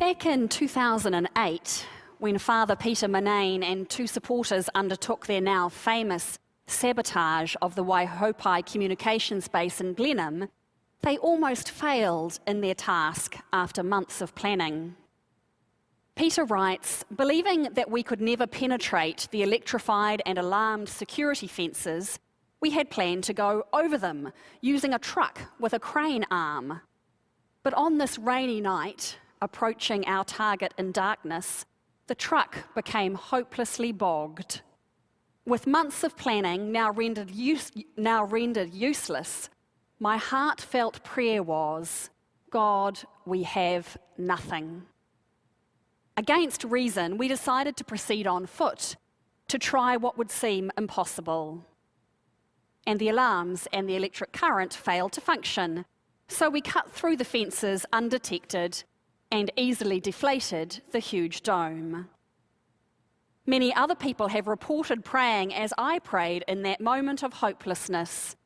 Back in 2008, when Father Peter Manane and two supporters undertook their now famous sabotage of the Waihopai communications base in Blenheim, they almost failed in their task after months of planning. Peter writes, believing that we could never penetrate the electrified and alarmed security fences, we had planned to go over them using a truck with a crane arm. But on this rainy night, approaching our target in darkness, the truck became hopelessly bogged. With months of planning now rendered useless, my heartfelt prayer was, God, we have nothing. Against reason, we decided to proceed on foot to try what would seem impossible. And the alarms and the electric current failed to function, so we cut through the fences undetected and easily deflated the huge dome. Many other people have reported praying as I prayed in that moment of hopelessness,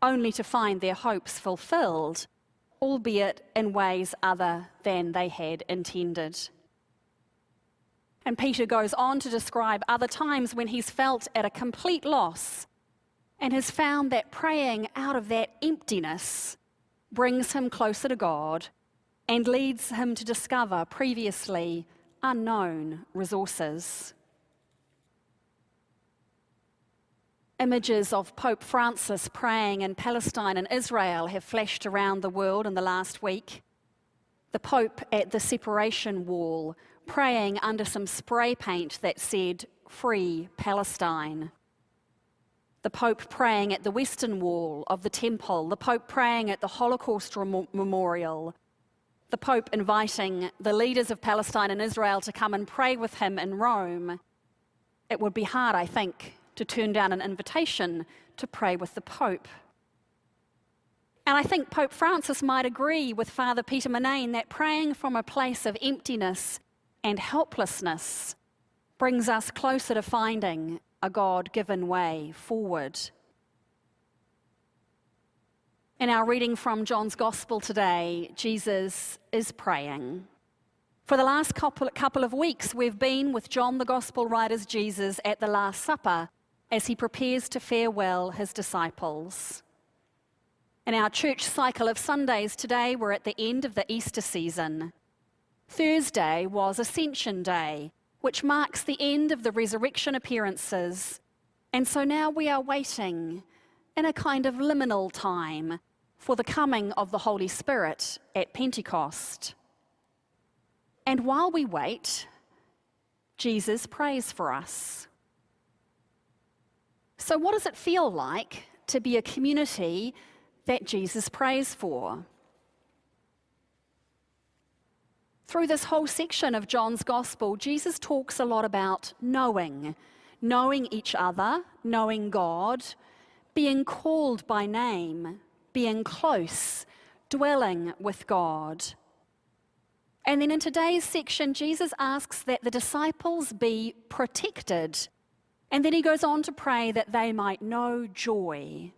only to find their hopes fulfilled, albeit in ways other than they had intended. And Peter goes on to describe other times when he's felt at a complete loss and has found that praying out of that emptiness brings him closer to God and leads him to discover previously unknown resources. Images of Pope Francis praying in Palestine and Israel have flashed around the world in the last week. The Pope at the separation wall praying under some spray paint that said, "Free Palestine." The Pope praying at the Western Wall of the temple, the Pope praying at the Holocaust Memorial, the Pope inviting the leaders of Palestine and Israel to come and pray with him in Rome. It would be hard, I think, to turn down an invitation to pray with the Pope. And I think Pope Francis might agree with Father Peter Manane that praying from a place of emptiness and helplessness brings us closer to finding a God-given way forward. In our reading from John's Gospel today, Jesus is praying. For the last couple of weeks, we've been with John the Gospel writer's Jesus at the Last Supper as he prepares to farewell his disciples. In our church cycle of Sundays today, we're at the end of the Easter season. Thursday was Ascension Day, which marks the end of the resurrection appearances. And so now we are waiting in a kind of liminal time for the coming of the Holy Spirit at Pentecost. And while we wait, Jesus prays for us. So what does it feel like to be a community that Jesus prays for? Through this whole section of John's Gospel, Jesus talks a lot about knowing each other, knowing God, being called by name, being close, dwelling with God. And then in today's section, Jesus asks that the disciples be protected. And then he goes on to pray that they might know joy.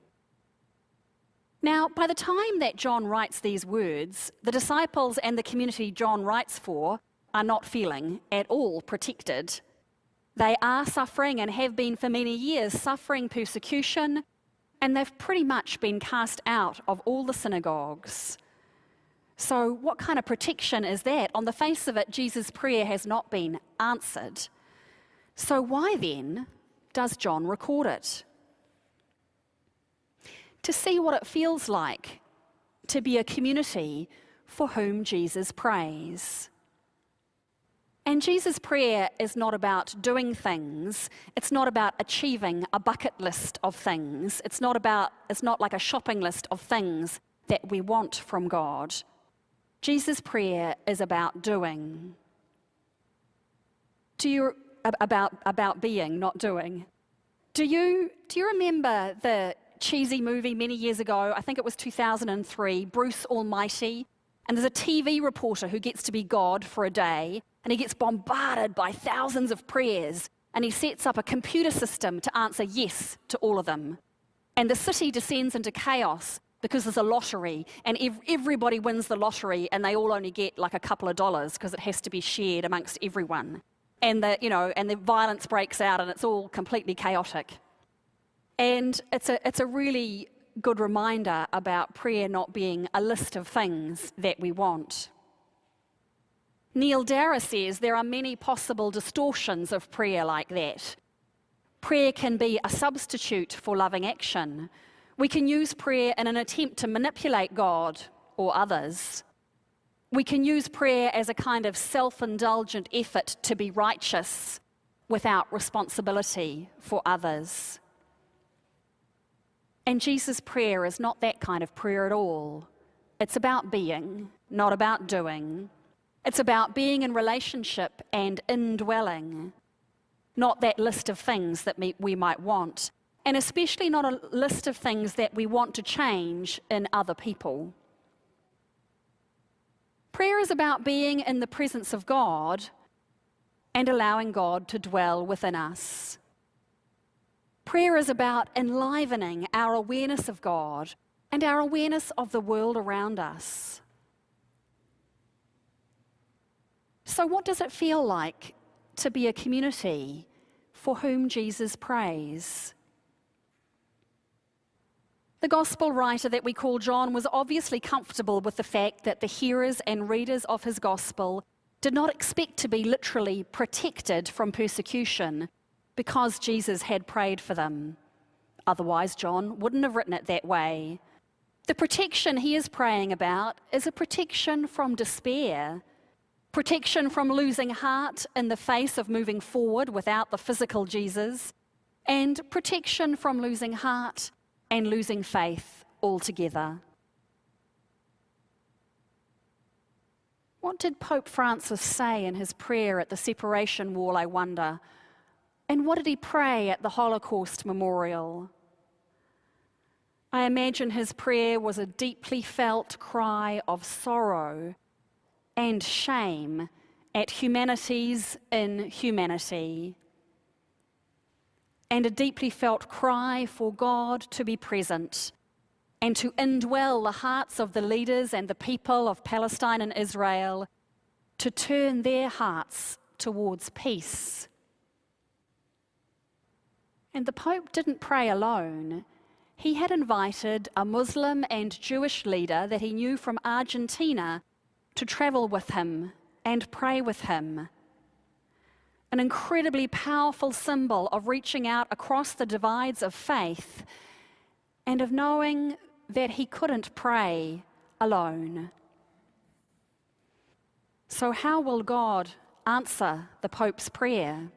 Now, by the time that John writes these words, the disciples and the community John writes for are not feeling at all protected. They are suffering and have been for many years suffering persecution, and they've pretty much been cast out of all the synagogues. So what kind of protection is that? On the face of it, Jesus' prayer has not been answered. So why then does John record it? To see what it feels like to be a community for whom Jesus prays. And Jesus' prayer is not about doing things. It's not about achieving a bucket list of things. It's not like a shopping list of things that we want from God. Jesus' prayer is about doing. About being, not doing. Do you remember the cheesy movie many years ago? I think it was 2003, Bruce Almighty. And there's a TV reporter who gets to be God for a day, and he gets bombarded by thousands of prayers, and he sets up a computer system to answer yes to all of them. And the city descends into chaos because there's a lottery and everybody wins the lottery and they all only get like a couple of dollars because it has to be shared amongst everyone. And the violence breaks out and it's all completely chaotic. And it's a really good reminder about prayer not being a list of things that we want. Neil Dara says there are many possible distortions of prayer like that. Prayer can be a substitute for loving action. We can use prayer in an attempt to manipulate God or others. We can use prayer as a kind of self-indulgent effort to be righteous without responsibility for others. And Jesus' prayer is not that kind of prayer at all. It's about being, not about doing. It's about being in relationship and indwelling, not that list of things that we might want, and especially not a list of things that we want to change in other people. Prayer is about being in the presence of God and allowing God to dwell within us. Prayer is about enlivening our awareness of God and our awareness of the world around us. So what does it feel like to be a community for whom Jesus prays? The gospel writer that we call John was obviously comfortable with the fact that the hearers and readers of his gospel did not expect to be literally protected from persecution because Jesus had prayed for them. Otherwise, John wouldn't have written it that way. The protection he is praying about is a protection from despair, protection from losing heart in the face of moving forward without the physical Jesus, and protection from losing heart and losing faith altogether. What did Pope Francis say in his prayer at the separation wall, I wonder? And what did he pray at the Holocaust memorial? I imagine his prayer was a deeply felt cry of sorrow and shame at humanity's inhumanity, and a deeply felt cry for God to be present and to indwell the hearts of the leaders and the people of Palestine and Israel, to turn their hearts towards peace. And the Pope didn't pray alone. He had invited a Muslim and Jewish leader that he knew from Argentina to travel with him and pray with him. An incredibly powerful symbol of reaching out across the divides of faith and of knowing that he couldn't pray alone. So how will God answer the Pope's prayer?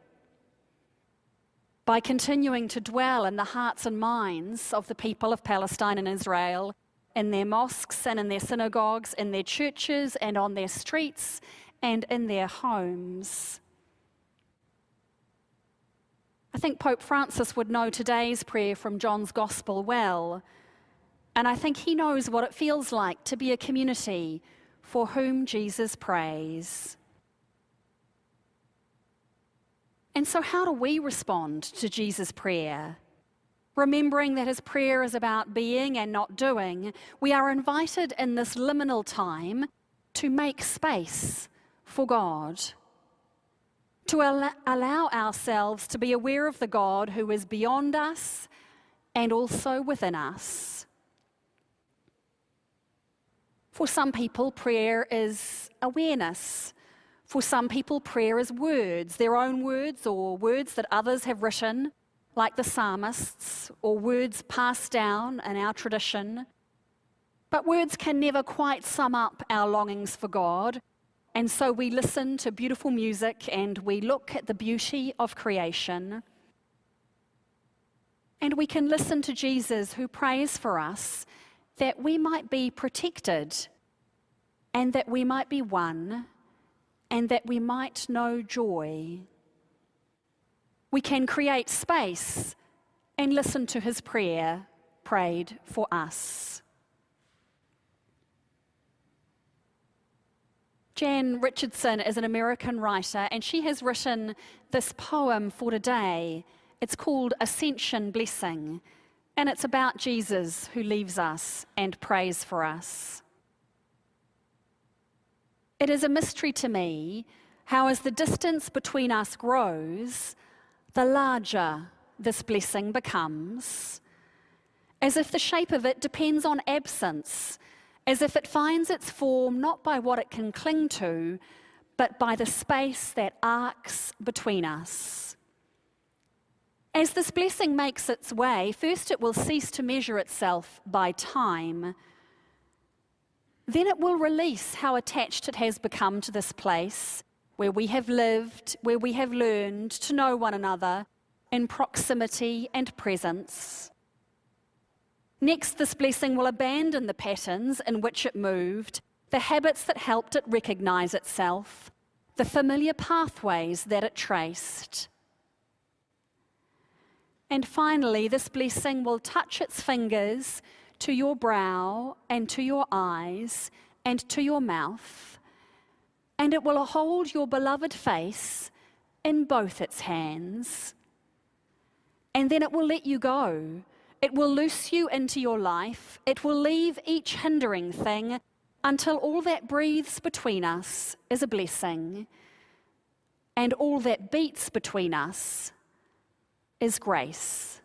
By continuing to dwell in the hearts and minds of the people of Palestine and Israel, in their mosques and in their synagogues, in their churches and on their streets and in their homes. I think Pope Francis would know today's prayer from John's Gospel well, and I think he knows what it feels like to be a community for whom Jesus prays. And so how do we respond to Jesus' prayer? Remembering that his prayer is about being and not doing, we are invited in this liminal time to make space for God, to allow ourselves to be aware of the God who is beyond us and also within us. For some people, prayer is awareness. For some people, prayer is words, their own words or words that others have written, like the psalmists, or words passed down in our tradition. But words can never quite sum up our longings for God, and so we listen to beautiful music and we look at the beauty of creation. And we can listen to Jesus who prays for us that we might be protected and that we might be one and that we might know joy. We can create space and listen to his prayer prayed for us. Jan Richardson is an American writer, and she has written this poem for today. It's called Ascension Blessing, And it's about Jesus who leaves us and prays for us. It is a mystery to me how, as the distance between us grows, the larger this blessing becomes, as if the shape of it depends on absence, as if it finds its form not by what it can cling to, but by the space that arcs between us. As this blessing makes its way, first it will cease to measure itself by time. Then it will release how attached it has become to this place where we have lived, where we have learned to know one another in proximity and presence. Next, this blessing will abandon the patterns in which it moved, the habits that helped it recognize itself, the familiar pathways that it traced. And finally, this blessing will touch its fingers to your brow and to your eyes and to your mouth, and it will hold your beloved face in both its hands. And then it will let you go. It will loose you into your life. It will leave each hindering thing until all that breathes between us is a blessing, and all that beats between us is grace.